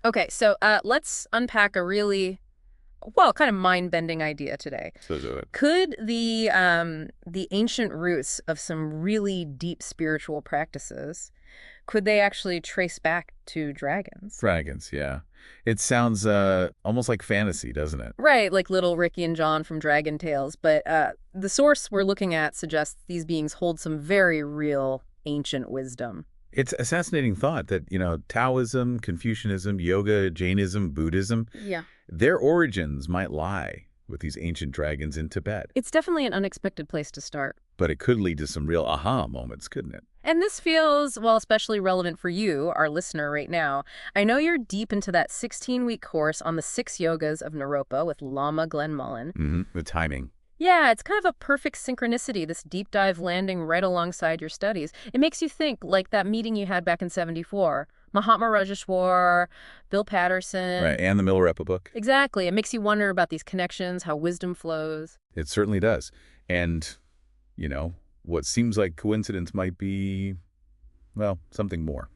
Okay, so let's unpack a really, well, kind of mind-bending idea today. So do it. Could the ancient roots of some really deep spiritual practices, could they actually trace back to dragons? Dragons, yeah. It sounds almost like fantasy, doesn't it? Right, like little Ricky and John from Dragon Tales, but the source we're looking at suggests these beings hold some very real ancient wisdom. It's a fascinating thought that, Taoism, Confucianism, yoga, Jainism, Buddhism, Yeah. their origins might lie with these ancient dragons in Tibet. It's definitely an unexpected place to start. But it could lead to some real aha moments, couldn't it? And this feels, well, especially relevant for you, our listener, right now. I know you're deep into that 16-week course on the 6 Yogas of Naropa with Lama Glenn Mullen. The timing. Yeah, it's kind of a perfect synchronicity, this deep dive landing right alongside your studies. It makes you think, like that meeting you had back in '74. Mahatma Rajeshwar, Bill Patterson. Right, and the Milarepa book. Exactly. It makes you wonder about these connections, how wisdom flows. It certainly does. And, what seems like coincidence might be, well, something more.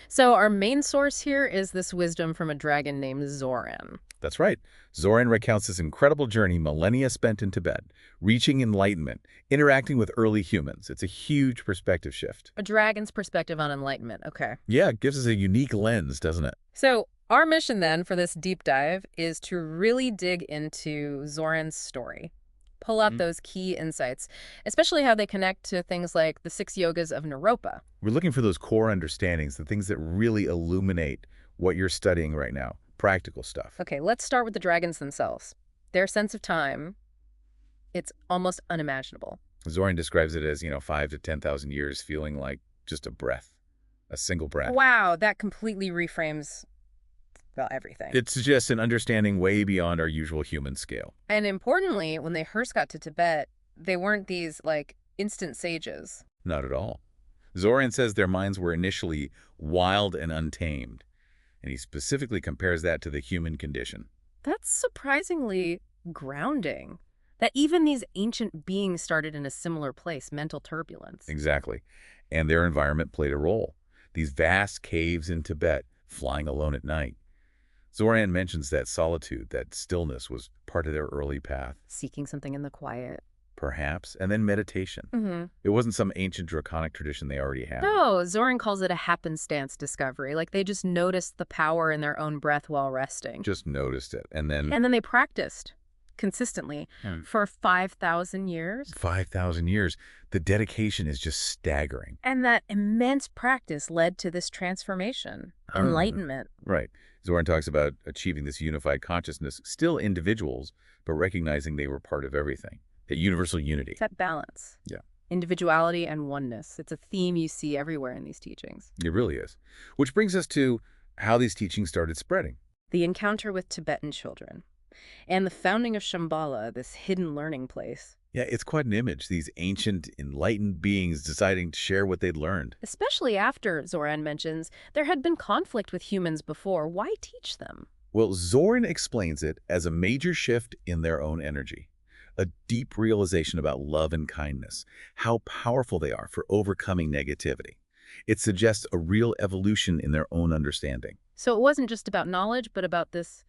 So our main source here is this wisdom from a dragon named Zoran. That's right. Zoran recounts his incredible journey millennia spent in Tibet, reaching enlightenment, interacting with early humans. It's a huge perspective shift. A dragon's perspective on enlightenment. Okay. Yeah, it gives us a unique lens, doesn't it? So our mission then for this deep dive is to really dig into Zoran's story. Pull out those key insights, especially how they connect to things like the 6 Yogas of Naropa. We're looking for those core understandings, the things that really illuminate what you're studying right now, practical stuff. Okay, let's start with the dragons themselves. Their sense of time, it's almost unimaginable. Zoran describes it as, 5 to 10,000 years feeling like just a breath, a single breath. Wow, that completely reframes, well, everything. It suggests an understanding way beyond our usual human scale. And importantly, when they first got to Tibet, they weren't these, like, instant sages. Not at all. Zoran says their minds were initially wild and untamed, and he specifically compares that to the human condition. That's surprisingly grounding. That even these ancient beings started in a similar place, mental turbulence. Exactly. And their environment played a role. These vast caves in Tibet, flying alone at night. Zoran mentions that solitude, that stillness was part of their early path. Seeking something in the quiet. Perhaps, and then meditation. It wasn't some ancient draconic tradition they already had. No, Zoran calls it a happenstance discovery. Like they just noticed the power in their own breath while resting. Just noticed it, and then... And then they practiced consistently for 5,000 years. 5,000 years. The dedication is just staggering. And that immense practice led to this transformation, enlightenment. Right. Zoran talks about achieving this unified consciousness, still individuals, but recognizing they were part of everything. That universal unity. It's that balance. Yeah. Individuality and oneness. It's a theme you see everywhere in these teachings. It really is. Which brings us to how these teachings started spreading. The encounter with Tibetan children. And the founding of Shambhala, this hidden learning place. Yeah, it's quite an image. These ancient, enlightened beings deciding to share what they'd learned. Especially after, Zoran mentions, there had been conflict with humans before. Why teach them? Well, Zoran explains it as a major shift in their own energy. A deep realization about love and kindness, how powerful they are for overcoming negativity. It suggests a real evolution in their own understanding. So it wasn't just about knowledge, but about this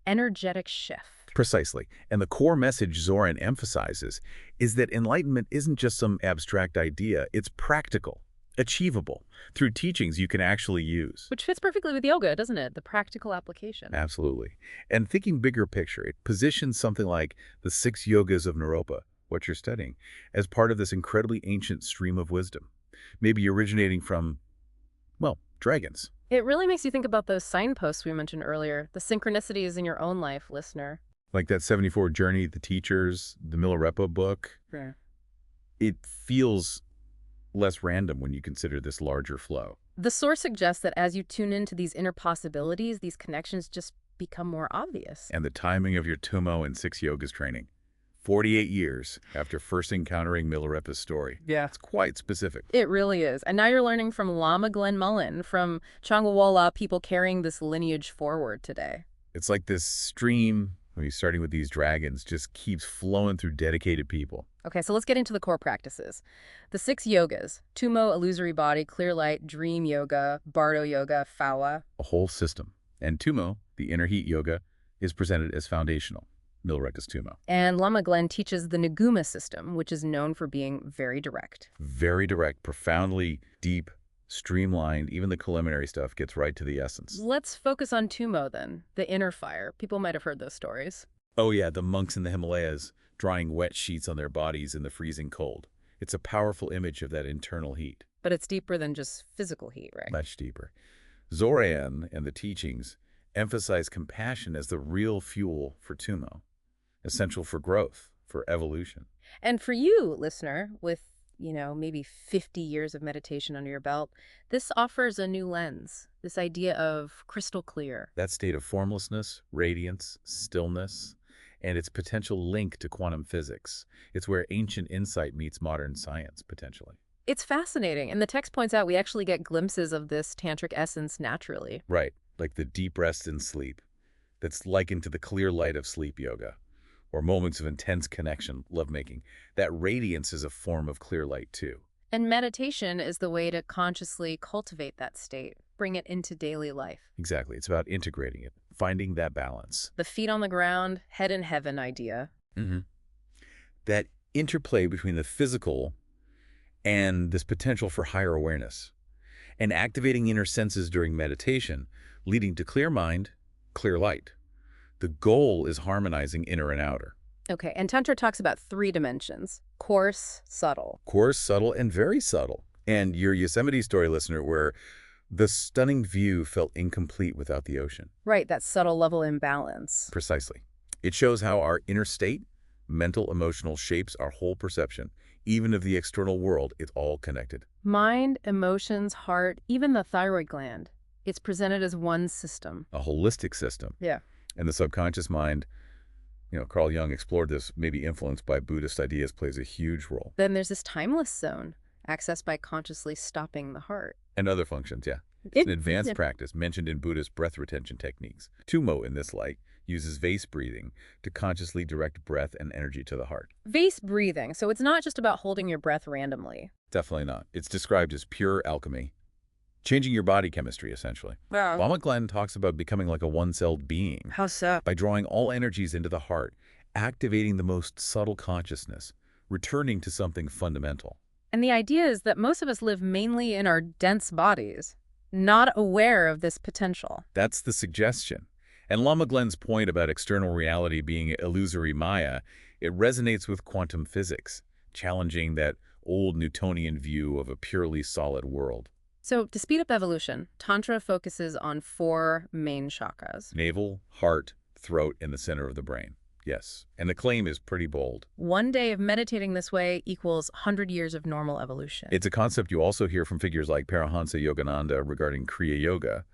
energetic shift. Precisely. And the core message Zoran emphasizes is that enlightenment isn't just some abstract idea. It's practical, achievable, through teachings you can actually use. Which fits perfectly with yoga, doesn't it? The practical application. Absolutely. And thinking bigger picture, it positions something like the 6 Yogas of Naropa, what you're studying, as part of this incredibly ancient stream of wisdom, maybe originating from, well, dragons. It really makes you think about those signposts we mentioned earlier, the synchronicities in your own life, listener. Like that 74 Journey, the teachers, the Milarepa book. Yeah. It feels less random when you consider this larger flow. The source suggests that as you tune into these inner possibilities, these connections just become more obvious. And the timing of your Tumo and 6 Yogas training. 48 years after first encountering Milarepa's story. Yeah. It's quite specific. It really is. And now you're learning from Lama Glenn Mullen, from Changwala, people carrying this lineage forward today. It's like this stream, starting with these dragons, just keeps flowing through dedicated people. Okay, so let's get into the core practices. The 6 yogas, Tumo, illusory body, clear light, dream yoga, bardo yoga, phawa. A whole system. And Tumo, the inner heat yoga, is presented as foundational. Milrega's Tumo. And Lama Glenn teaches the Naguma system, which is known for being very direct. Very direct, profoundly deep, streamlined. Even the preliminary stuff gets right to the essence. Let's focus on Tumo then, the inner fire. People might have heard those stories. Oh yeah, the monks in the Himalayas drying wet sheets on their bodies in the freezing cold. It's a powerful image of that internal heat. But it's deeper than just physical heat, right? Much deeper. Zoran and the teachings emphasize compassion as the real fuel for Tumo, essential for growth, for evolution. And for you, listener, with, maybe 50 years of meditation under your belt, this offers a new lens, this idea of crystal clear. That state of formlessness, radiance, stillness, and its potential link to quantum physics. It's where ancient insight meets modern science, potentially. It's fascinating, and the text points out we actually get glimpses of this tantric essence naturally. Right, like the deep rest in sleep that's likened to the clear light of sleep yoga, or moments of intense connection, lovemaking. That radiance is a form of clear light, too. And meditation is the way to consciously cultivate that state, bring it into daily life. Exactly. It's about integrating it, finding that balance. The feet on the ground, head in heaven idea. That interplay between the physical and this potential for higher awareness, and activating inner senses during meditation, leading to clear mind, clear light. The goal is harmonizing inner and outer. Okay, and Tantra talks about 3 dimensions: coarse, subtle. Coarse, subtle, and very subtle. And your Yosemite story listener, where the stunning view felt incomplete without the ocean. Right, that subtle level imbalance. Precisely. It shows how our inner state, mental, emotional, shapes our whole perception. Even of the external world, it's all connected. Mind, emotions, heart, even the thyroid gland. It's presented as one system. A holistic system. Yeah. And the subconscious mind, Carl Jung explored this, maybe influenced by Buddhist ideas, plays a huge role. Then there's this timeless zone, accessed by consciously stopping the heart. And other functions, yeah. It's an advanced practice mentioned in Buddhist breath retention techniques. Tumo, in this light, uses vase breathing to consciously direct breath and energy to the heart. Vase breathing, so it's not just about holding your breath randomly. Definitely not. It's described as pure alchemy, changing your body chemistry, essentially. Wow. Lama Glenn talks about becoming like a one-celled being. How so? By drawing all energies into the heart, activating the most subtle consciousness, returning to something fundamental. And the idea is that most of us live mainly in our dense bodies, not aware of this potential. That's the suggestion. And Lama Glenn's point about external reality being illusory Maya, it resonates with quantum physics, challenging that old Newtonian view of a purely solid world. So, to speed up evolution, Tantra focuses on 4 main chakras. Navel, heart, throat, and the center of the brain. Yes. And the claim is pretty bold. 1 day of meditating this way equals 100 years of normal evolution. It's a concept you also hear from figures like Paramahansa Yogananda regarding Kriya Yoga.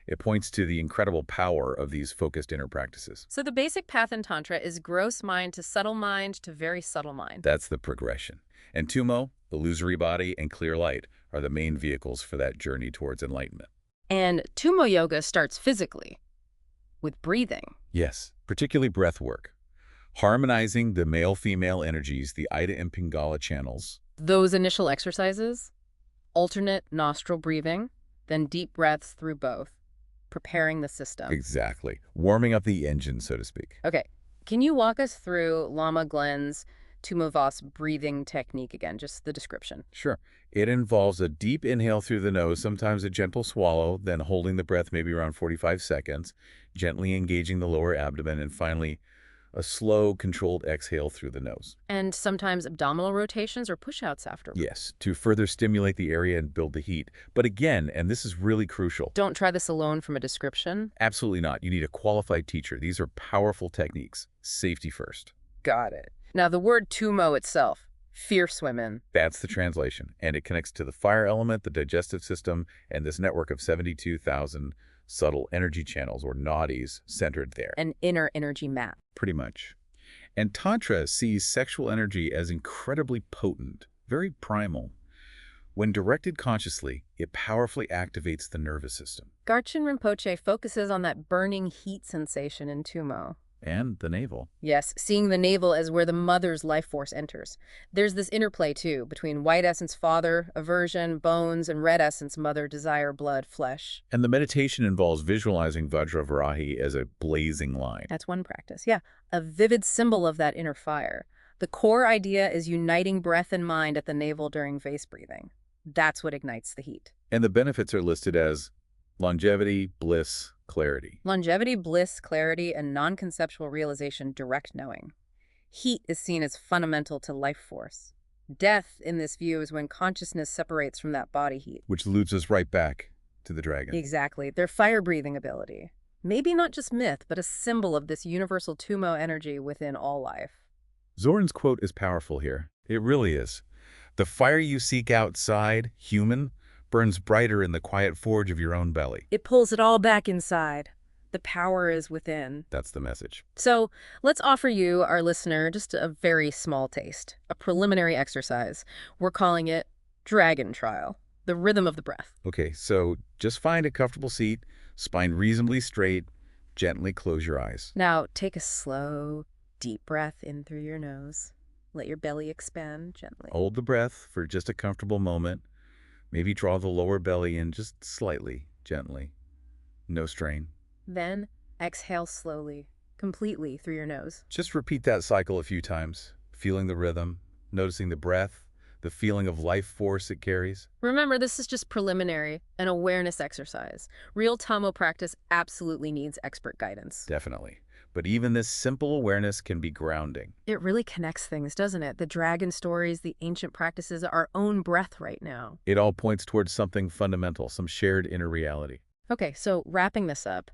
It points to the incredible power of these focused inner practices. So the basic path in Tantra is gross mind to very subtle mind. That's the progression. And Tumo, illusory body, and clear light are the main vehicles for that journey towards enlightenment. And Tumo Yoga starts physically, with breathing. Yes, particularly breath work. Harmonizing the male-female energies, the Ida and Pingala channels. Those initial exercises, alternate nostril breathing, then deep breaths through both, preparing the system. Exactly. Warming up the engine, so to speak. Okay, can you walk us through Lama Glenn's Tumavas breathing technique again, just the description? Sure. It involves a deep inhale through the nose, sometimes a gentle swallow, then holding the breath maybe around 45 seconds, gently engaging the lower abdomen, and finally a slow, controlled exhale through the nose. And sometimes abdominal rotations or push-outs after. Yes, to further stimulate the area and build the heat. But again, and this is really crucial. Don't try this alone from a description. Absolutely not. You need a qualified teacher. These are powerful techniques. Safety first. Got it. Now, the word tumo itself, fierce women. That's the translation. And it connects to the fire element, the digestive system, and this network of 72,000 subtle energy channels, or nadis, centered there. An inner energy map. Pretty much. And Tantra sees sexual energy as incredibly potent, very primal. When directed consciously, it powerfully activates the nervous system. Garchen Rinpoche focuses on that burning heat sensation in tumo. And the navel. Yes, seeing the navel as where the mother's life force enters. There's this interplay, too, between white essence father, aversion, bones, and red essence mother, desire, blood, flesh. And the meditation involves visualizing Vajravarahi as a blazing line. That's one practice, yeah. A vivid symbol of that inner fire. The core idea is uniting breath and mind at the navel during vase breathing. That's what ignites the heat. And the benefits are listed as longevity, bliss, clarity. Longevity, bliss, clarity, and non-conceptual realization, direct knowing. Heat is seen as fundamental to life force. Death, in this view, is when consciousness separates from that body heat. Which loops us right back to the dragon. Exactly. Their fire-breathing ability. Maybe not just myth, but a symbol of this universal Tumo energy within all life. Zoran's quote is powerful here. It really is. The fire you seek outside, human, burns brighter in the quiet forge of your own belly. It pulls it all back inside. The power is within. That's the message. So let's offer you, our listener, just a very small taste, a preliminary exercise. We're calling it Dragon Trial, the rhythm of the breath. Okay, so just find a comfortable seat, spine reasonably straight, gently close your eyes. Now take a slow, deep breath in through your nose. Let your belly expand gently. Hold the breath for just a comfortable moment. Maybe draw the lower belly in just slightly, gently. No strain. Then exhale slowly, completely through your nose. Just repeat that cycle a few times, feeling the rhythm, noticing the breath, the feeling of life force it carries. Remember, this is just preliminary, an awareness exercise. Real Tamo practice absolutely needs expert guidance. Definitely. But even this simple awareness can be grounding. It really connects things, doesn't it? The dragon stories, the ancient practices, our own breath right now. It all points towards something fundamental, some shared inner reality. Okay, so wrapping this up,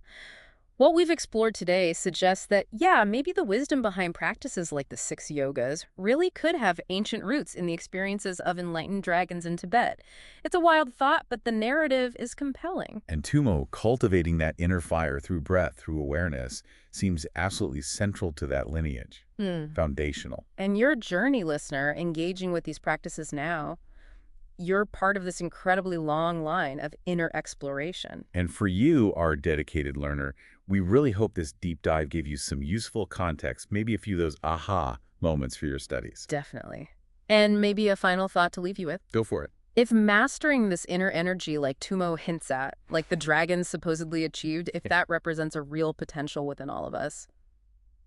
what we've explored today suggests that, yeah, maybe the wisdom behind practices like the 6 yogas really could have ancient roots in the experiences of enlightened dragons in Tibet. It's a wild thought, but the narrative is compelling. And Tumo, cultivating that inner fire through breath, through awareness, seems absolutely central to that lineage. Foundational. And your journey, listener, engaging with these practices now, you're part of this incredibly long line of inner exploration. And for you, our dedicated learner, we really hope this deep dive gave you some useful context, maybe a few of those aha moments for your studies. Definitely. And maybe a final thought to leave you with. Go for it. If mastering this inner energy like Tumo hints at, like the dragons supposedly achieved, if that represents a real potential within all of us,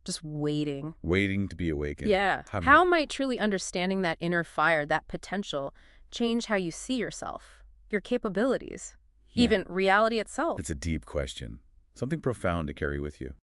just waiting. Waiting to be awakened. Yeah. How might truly understanding that inner fire, that potential, change how you see yourself, your capabilities, even reality itself? It's a deep question, something profound to carry with you.